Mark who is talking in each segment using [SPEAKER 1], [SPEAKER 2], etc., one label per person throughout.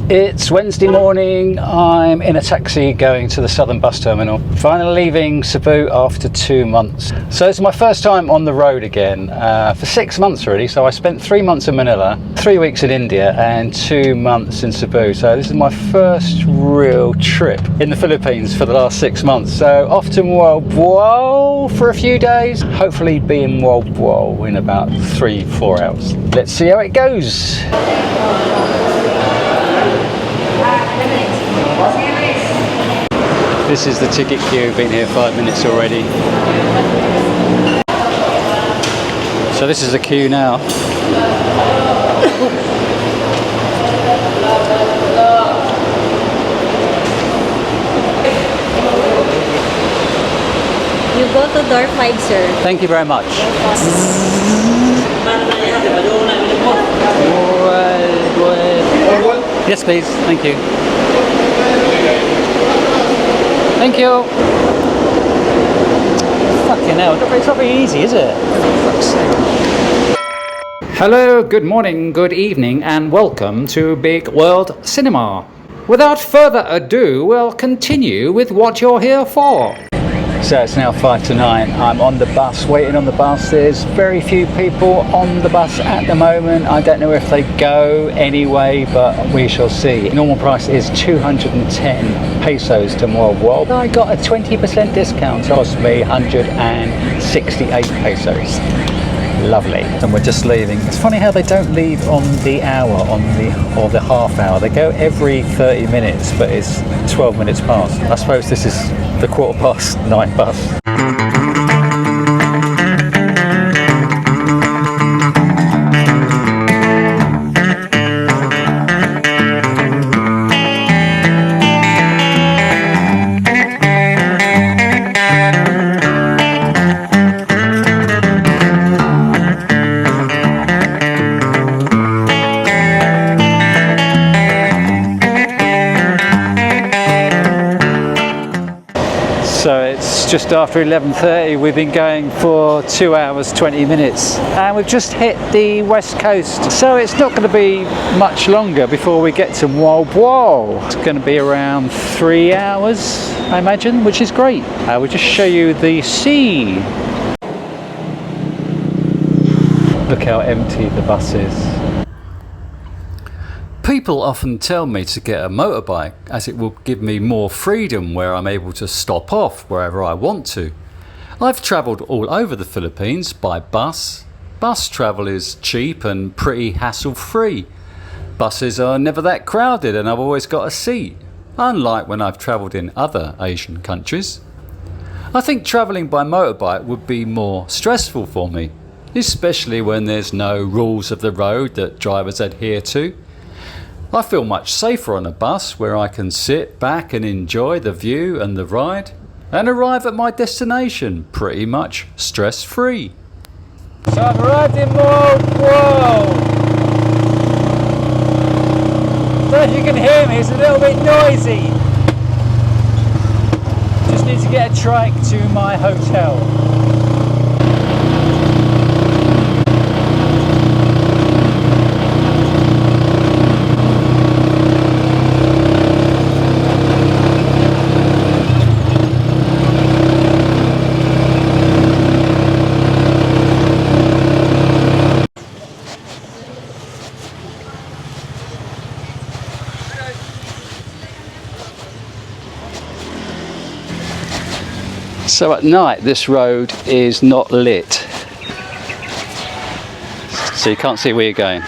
[SPEAKER 1] It's Wednesday morning. I'm in a taxi going to the southern bus terminal. Finally leaving Cebu after 2 months. So it's my first time on the road again for 6 months really. So I spent 3 months in Manila, 3 weeks in India and 2 months in Cebu. So this is my first real trip in the Philippines for the last 6 months. So off to Moalboal for a few days. Hopefully be in Moalboal in about 3-4 hours. Let's see how it goes. This is the ticket queue, been here 5 minutes already. So this is the queue now.
[SPEAKER 2] You go to door 5, sir.
[SPEAKER 1] Thank you very much. Yes please, thank you. Thank you. Fucking hell, it's not very easy, is it? For fuck's sake. Hello, good morning, good evening, and welcome to Bigg World Cinema. Without further ado, we'll continue with what you're here for. So it's now 5 to 9. I'm on the bus, waiting on the bus. There's very few people on the bus at the moment. I don't know if they go anyway, but we shall see. Normal price is 210 pesos to Moalboal. I got a 20% discount. It cost me 168 pesos. Lovely. And we're just leaving. It's funny how they don't leave on the hour, or the half hour. They go every 30 minutes, but it's 12 minutes past. I suppose this is the 9:15 bus. So it's just after 11:30. We've been going for 2 hours 20 minutes and we've just hit the west coast, so it's not going to be much longer before we get to Moalboal. It's going to be around 3 hours, I imagine, which is great. I will just show you the sea. Look how empty the bus is. People often tell me to get a motorbike as it will give me more freedom where I'm able to stop off wherever I want to. I've travelled all over the Philippines by bus. Bus travel is cheap and pretty hassle-free. Buses are never that crowded and I've always got a seat, unlike when I've travelled in other Asian countries. I think travelling by motorbike would be more stressful for me, especially when there's no rules of the road that drivers adhere to. I feel much safer on a bus where I can sit back and enjoy the view and the ride and arrive at my destination pretty much stress-free. So I've arrived in Moalboal. I don't know if you can hear me, it's a little bit noisy. Just need to get a trike to my hotel. So at night this road is not lit, so you can't see where you're going.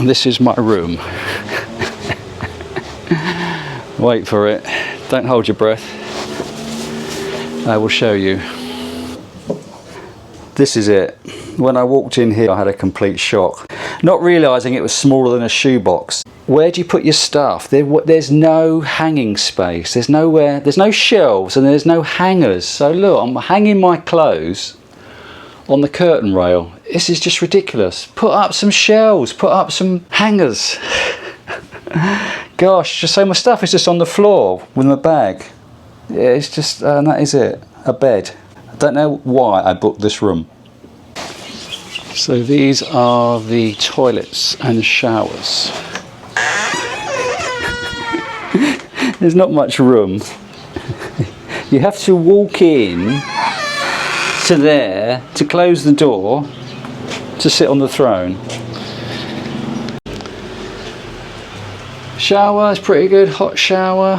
[SPEAKER 1] This is my room. Wait for it. Don't hold your breath. I will show you. This is it. When I walked in here, I had a complete shock. Not realising it was smaller than a shoebox. Where do you put your stuff? There's no hanging space. There's nowhere. There's no shelves and there's no hangers. So look, I'm hanging my clothes on the curtain rail. This is just ridiculous. Put up some shelves. Put up some hangers. Gosh, just so my stuff is just on the floor with my bag. Yeah, it's just, and that is it. A bed. I don't know why I booked this room. So these are the toilets and showers. There's not much room. You have to walk in to there to close the door to sit on the throne. Shower is pretty good, hot shower,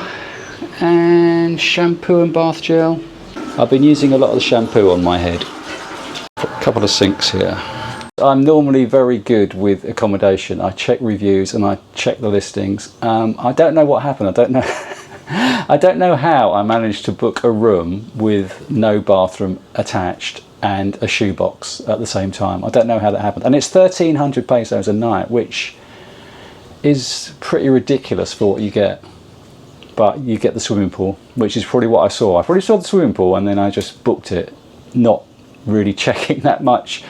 [SPEAKER 1] and shampoo and bath gel. I've been using a lot of the shampoo on my head. A couple of sinks here. I'm normally very good with accommodation. I check reviews and I check the listings. I don't know what happened. I don't know how I managed to book a room with no bathroom attached and a shoebox at the same time. I don't know how that happened. And it's 1,300 pesos a night, which is pretty ridiculous for what you get. But you get the swimming pool, which is probably what I saw. I probably saw the swimming pool and then I just booked it, not really checking that much.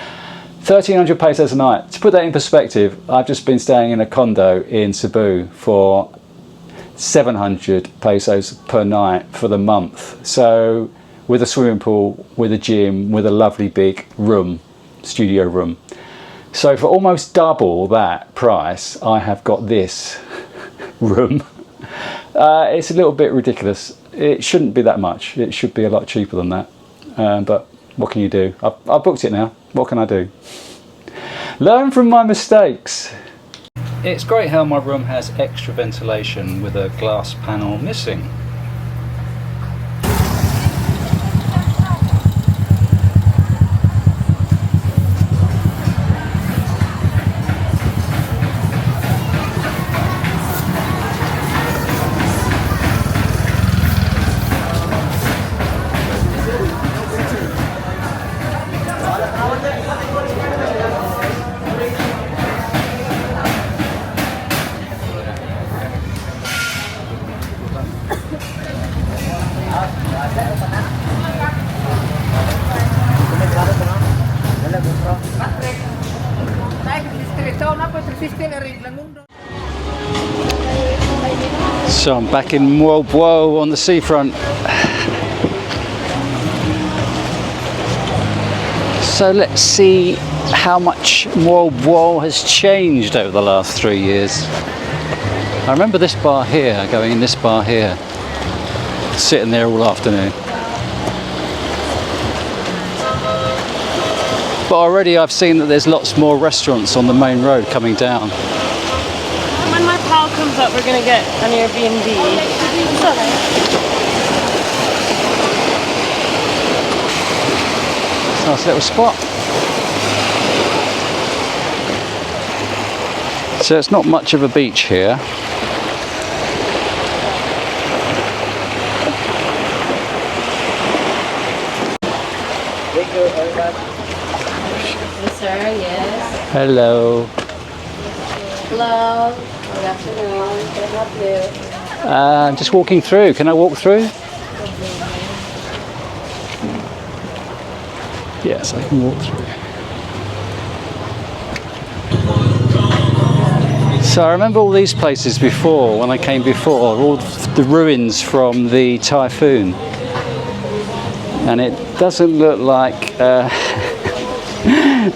[SPEAKER 1] 1,300 pesos a night. To put that in perspective, I've just been staying in a condo in Cebu for 700 pesos per night for the month. So with a swimming pool, with a gym, with a lovely big room, studio room. So for almost double that price, I have got this room. It's a little bit ridiculous. It shouldn't be that much. It should be a lot cheaper than that. But what can you do? I've booked it now. What can I do? Learn from my mistakes. It's great how my room has extra ventilation with a glass panel missing. So I'm back in Moalboal on the seafront. So let's see how much Moalboal has changed over the last 3 years. I remember this bar here, going in this bar here, sitting there all afternoon. But already I've seen that there's lots more restaurants on the main road coming down.
[SPEAKER 3] When my pal comes up, we're gonna get an Airbnb. It's alright.
[SPEAKER 1] It's a nice little spot. So it's not much of a beach here.
[SPEAKER 2] Yes, sir, yes.
[SPEAKER 1] Hello.
[SPEAKER 2] Hello. Good afternoon. Can I help you?
[SPEAKER 1] I'm just walking through. Can I walk through? Yes, I can walk through. So I remember all these places before, when I came before, all the ruins from the typhoon. And it doesn't look like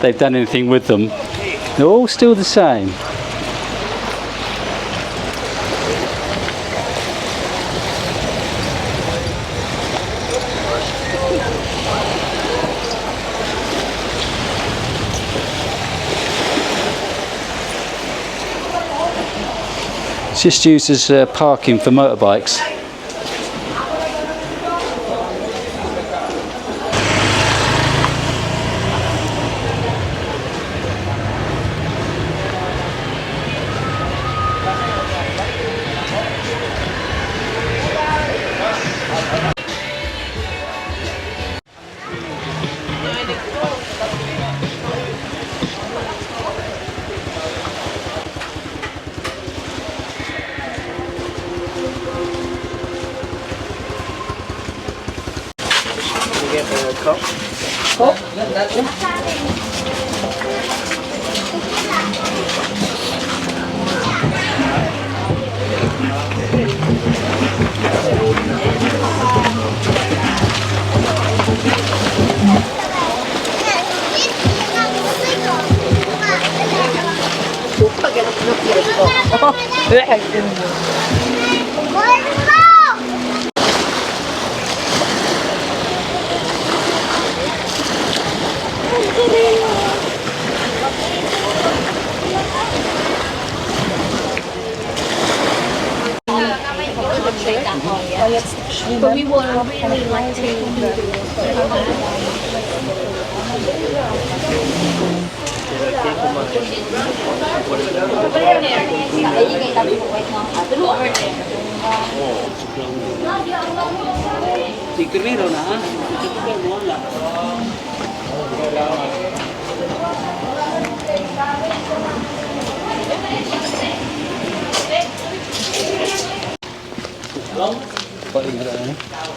[SPEAKER 1] they've done anything with them. They're all still the same. It's just used as parking for motorbikes.
[SPEAKER 4] get a Coke?
[SPEAKER 2] But we would really like to.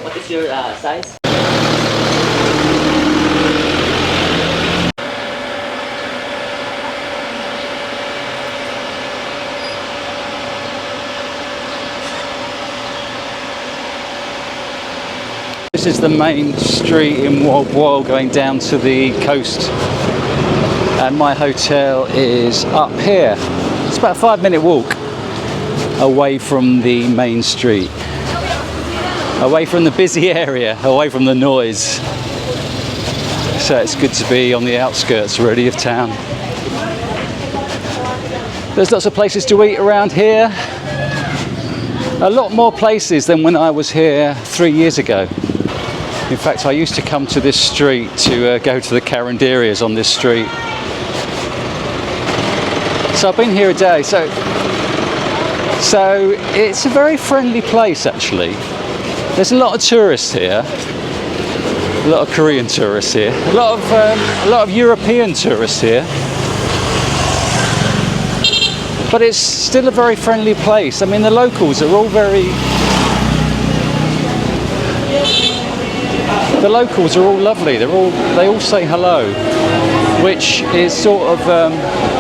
[SPEAKER 4] What is your size?
[SPEAKER 1] This is the main street in Moalboal going down to the coast, and my hotel is up here. It's about a 5-minute walk away from the main street, away from the busy area, away from the noise. So it's good to be on the outskirts really of town. There's lots of places to eat around here. A lot more places than when I was here 3 years ago. In fact, I used to come to this street to go to the caranderias on this street. So I've been here a day. So it's a very friendly place actually. There's a lot of tourists here. A lot of Korean tourists here. A lot of European tourists here. But it's still a very friendly place. I mean, the locals are all very... The locals are all lovely. They all say hello, which is sort of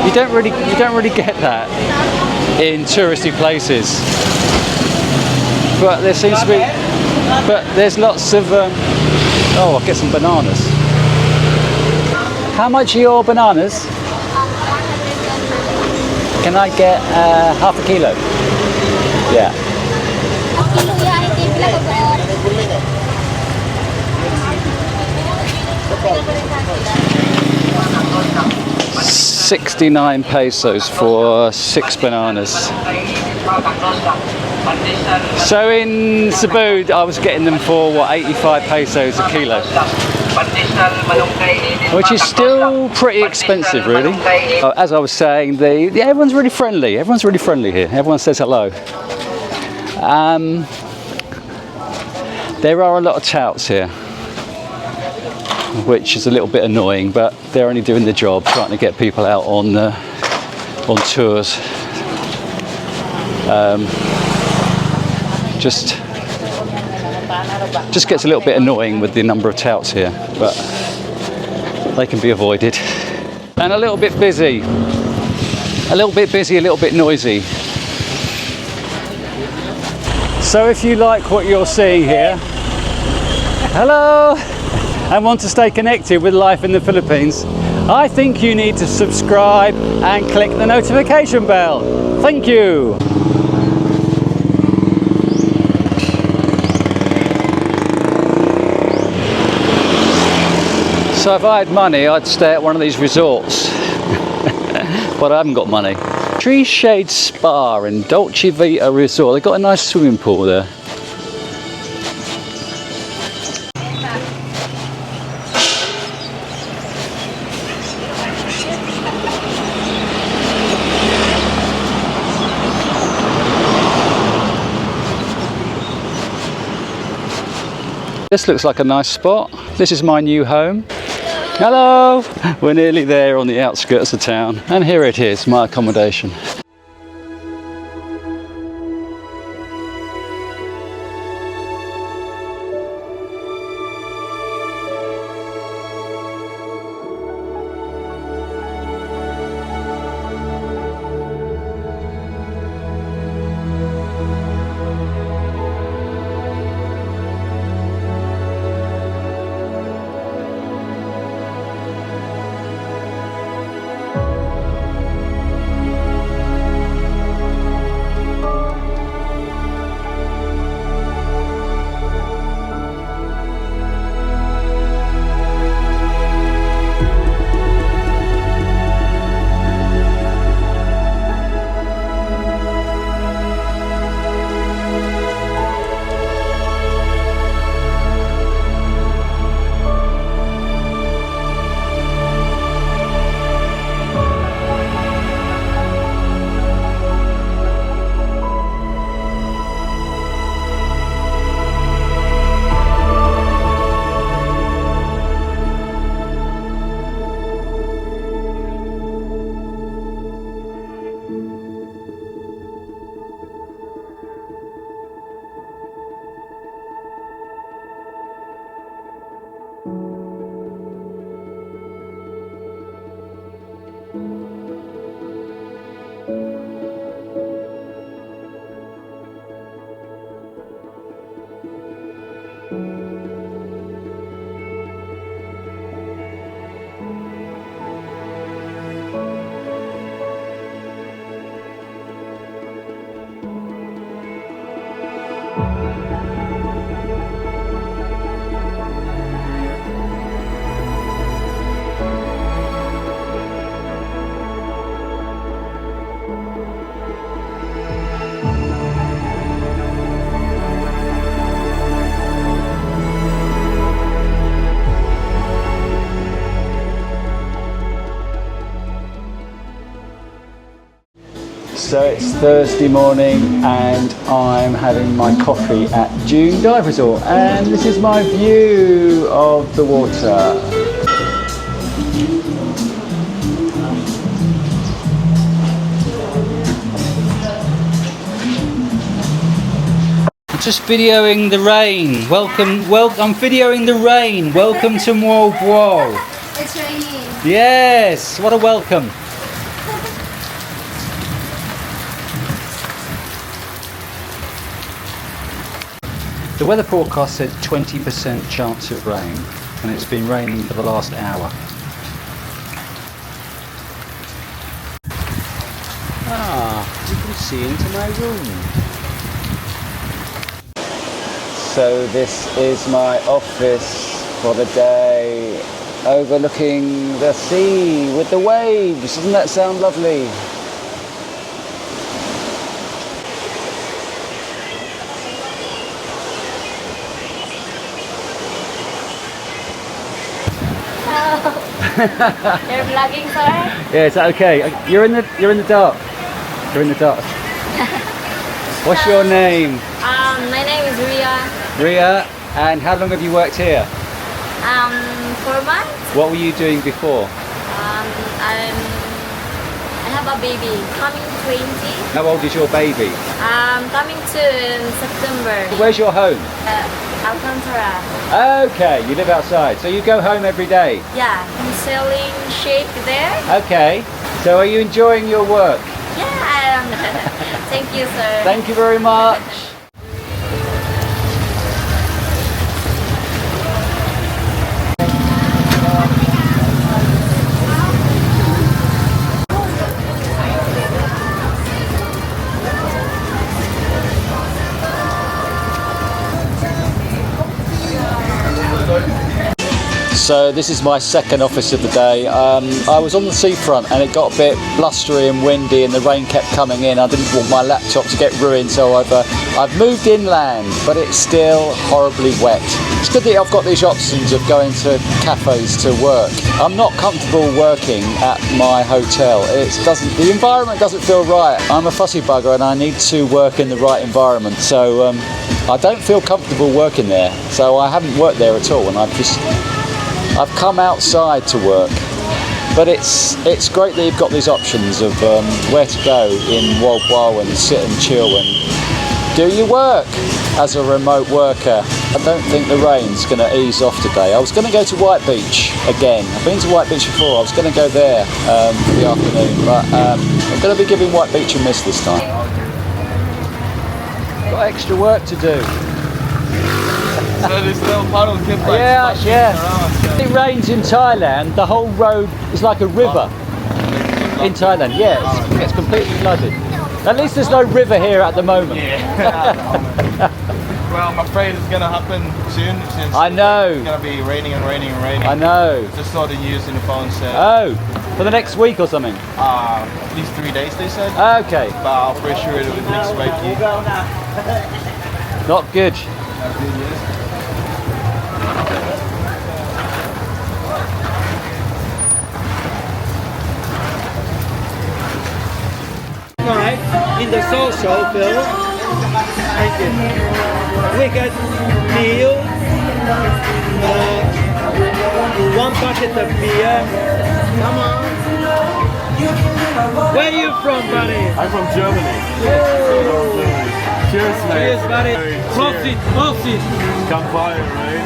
[SPEAKER 1] you don't really get that in touristy places. But there seems to be, but there's lots of. Oh, I'll get some bananas. How much are your bananas? Can I get half a kilo? Yeah. 69 pesos for 6 bananas. So in Cebu, I was getting them for what, 85 pesos a kilo, which is still pretty expensive, really. As I was saying, everyone's really friendly. Everyone's really friendly here. Everyone says hello. There are a lot of touts here, which is a little bit annoying, but they're only doing the job, trying to get people out on tours. Just gets a little bit annoying with the number of touts here, but they can be avoided. And a little bit busy, a little bit noisy. So if you like what you're seeing here, hello, and want to stay connected with life in the Philippines, I think you need to subscribe and click the notification bell. Thank you. So if I had money, I'd stay at one of these resorts, but I haven't got money. Tree Shade Spa in Dolce Vita Resort. They've got a nice swimming pool there. This looks like a nice spot. This is my new home. Hello! We're nearly there on the outskirts of town, and here it is, my accommodation. So it's Thursday morning and I'm having my coffee at June Dive Resort, and this is my view of the water. I'm just videoing the rain. I'm videoing the rain. Welcome to Moalboal.
[SPEAKER 2] It's raining.
[SPEAKER 1] Yes, what a welcome. The weather forecast said 20% chance of rain, and it's been raining for the last hour. You can see into my room. So this is my office for the day, overlooking the sea with the waves. Doesn't that sound lovely?
[SPEAKER 2] You're vlogging, sir?
[SPEAKER 1] Yeah, is that okay? You're in the dark. You're in the dark. What's your name?
[SPEAKER 2] My name is Ria.
[SPEAKER 1] Ria. And how long have you worked here?
[SPEAKER 2] 4 months.
[SPEAKER 1] What were you doing before?
[SPEAKER 2] I have a baby coming 20.
[SPEAKER 1] How old is your baby?
[SPEAKER 2] Coming to in September.
[SPEAKER 1] Where's your home?
[SPEAKER 2] Alcantara.
[SPEAKER 1] Okay, you live outside, so you go home every day.
[SPEAKER 2] Yeah, I'm selling shake there.
[SPEAKER 1] Okay, so are you enjoying your work?
[SPEAKER 2] Yeah, thank you, sir.
[SPEAKER 1] Thank you very much. So this is my second office of the day. I was on the seafront and it got a bit blustery and windy and the rain kept coming in. I didn't want my laptop to get ruined, so I've moved inland, but it's still horribly wet. It's good that I've got these options of going to cafes to work. I'm not comfortable working at my hotel. The environment doesn't feel right. I'm a fussy bugger and I need to work in the right environment, so I don't feel comfortable working there. So I haven't worked there at all, and I've come outside to work, but it's great that you've got these options of where to go in Moalboal and sit and chill and do your work as a remote worker. I don't think the rain's going to ease off today. I was going to go to White Beach again. I've been to White Beach before. I was going to go there for the afternoon, but I'm going to be giving White Beach a miss this time. Got extra work to do.
[SPEAKER 4] So this little puddle kept like
[SPEAKER 1] Yeah.
[SPEAKER 4] around.
[SPEAKER 1] It rains in Thailand, the whole road is like a river. In Thailand, yeah, it gets completely flooded. At least there's no river here at the moment.
[SPEAKER 4] Yeah. Well, I'm afraid it's gonna happen soon. Since
[SPEAKER 1] I know.
[SPEAKER 4] It's gonna be raining and raining and raining.
[SPEAKER 1] I know.
[SPEAKER 4] Just saw the news in the phone said.
[SPEAKER 1] Oh, for the next week or something?
[SPEAKER 4] At least 3 days they said.
[SPEAKER 1] Okay.
[SPEAKER 4] But I'm pretty sure it'll be next week.
[SPEAKER 1] Not good.
[SPEAKER 5] Tonight in the social field, thank you. We got meal, 1 bucket of beer. Come on. Where are you from, buddy?
[SPEAKER 6] I'm from Germany. Cheers, mate.
[SPEAKER 5] Cheers, buddy. Prosit, prosit.
[SPEAKER 6] Campfire, right?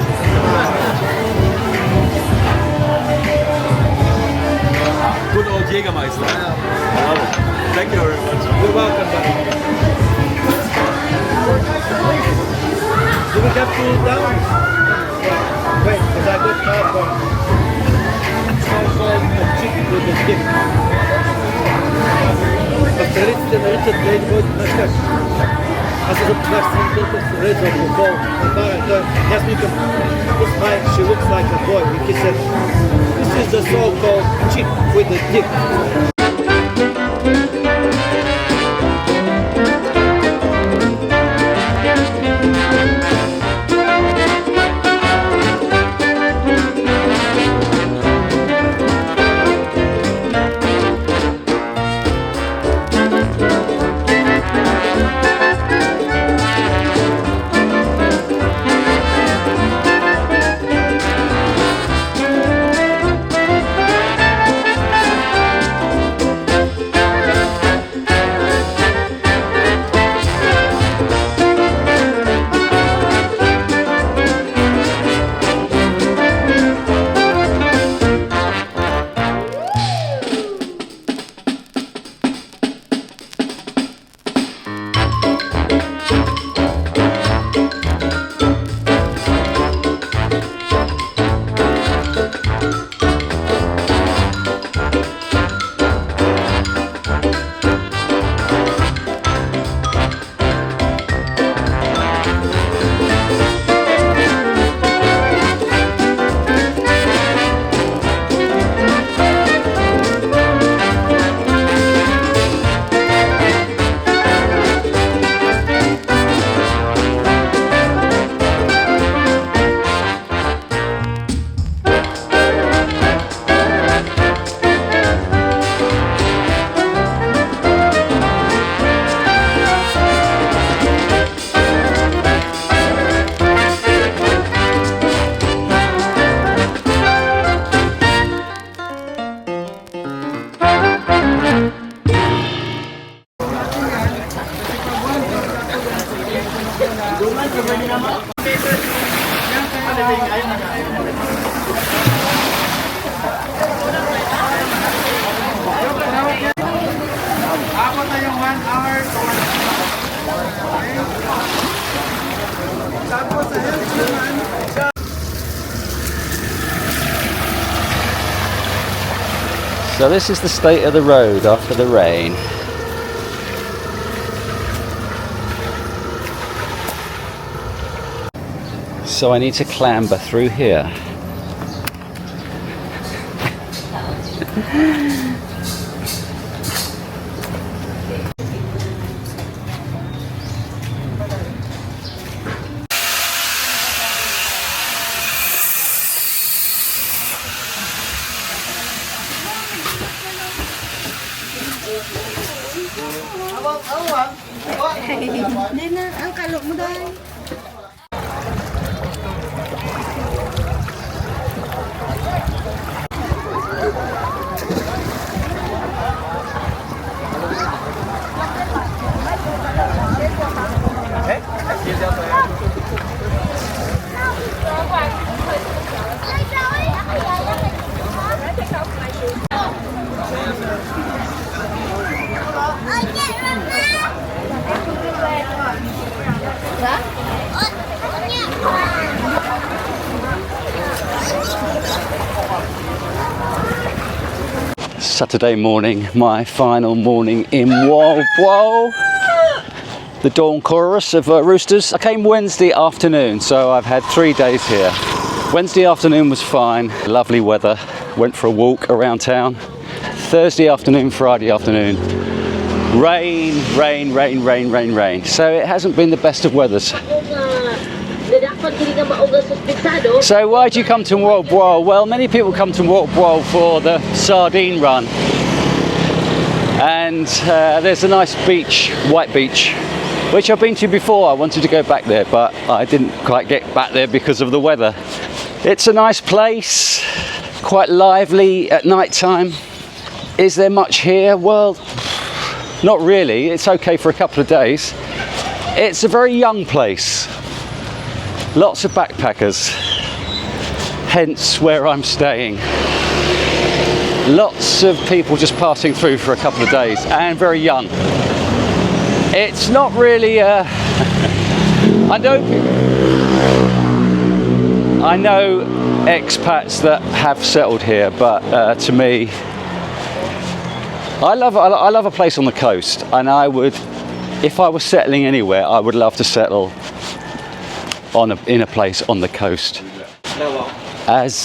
[SPEAKER 6] Good old Jägermeister. I love it. Thank you very much.
[SPEAKER 5] You're welcome, buddy. Do we have to down? Wait, because I got card one. It's called a chicken with a dip. Австралийците наричат лейдбой на шкаш. Аз се запознах с него с Red Bull. Аз викам, she looks like a boy. He said, this is the so-called chick with a dick.
[SPEAKER 1] So this is the state of the road after the rain. So I need to clamber through here.
[SPEAKER 2] Ang kalok mo dahil.
[SPEAKER 1] Saturday morning, my final morning in Moalboal. The dawn chorus of roosters. I came Wednesday afternoon, so I've had 3 days here. Wednesday afternoon was fine, lovely weather. Went for a walk around town. Thursday afternoon, Friday afternoon, rain, rain, rain, rain, rain, rain. So it hasn't been the best of weathers. So why do you come to Moalboal? Well, many people come to Moalboal for the sardine run. And there's a nice beach, white beach, which I've been to before. I wanted to go back there, but I didn't quite get back there because of the weather. It's a nice place, quite lively at night time. Is there much here? Well, not really. It's okay for a couple of days. It's a very young place. Lots of backpackers, hence where I'm staying. Lots of people just passing through for a couple of days, and very young. It's not really I know expats that have settled here, but to me, I love a place on the coast, and I would, if I was settling anywhere, I would love to settle in a place on the coast. As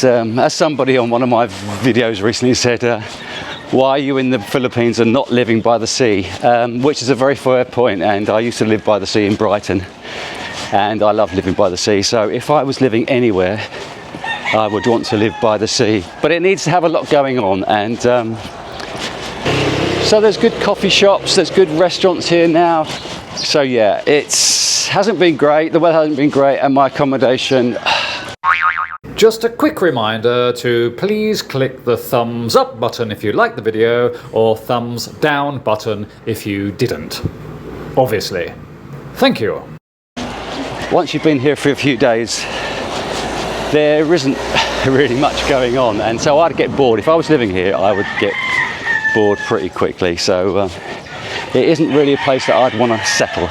[SPEAKER 1] somebody on one of my videos recently said, why are you in the Philippines and not living by the sea? Which is a very fair point, and I used to live by the sea in Brighton, and I love living by the sea. So if I was living anywhere, I would want to live by the sea. But it needs to have a lot going on, and so there's good coffee shops, there's good restaurants here now. So yeah, hasn't been great, the weather hasn't been great, and my accommodation.
[SPEAKER 7] Just a quick reminder to please click the thumbs up button if you liked the video, or thumbs down button if you didn't. Obviously. Thank you.
[SPEAKER 1] Once you've been here for a few days, there isn't really much going on, and so I'd get bored. If I was living here, I would get bored pretty quickly. So it isn't really a place that I'd want to settle,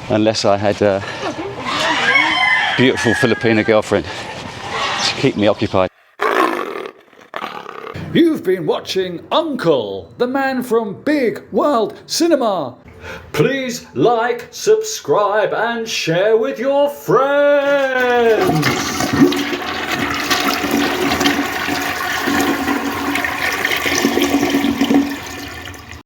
[SPEAKER 1] unless I had a beautiful Filipino girlfriend to keep me occupied.
[SPEAKER 7] You've been watching Uncle, the man from Bigg World Cinema. Please like, subscribe and share with your friends.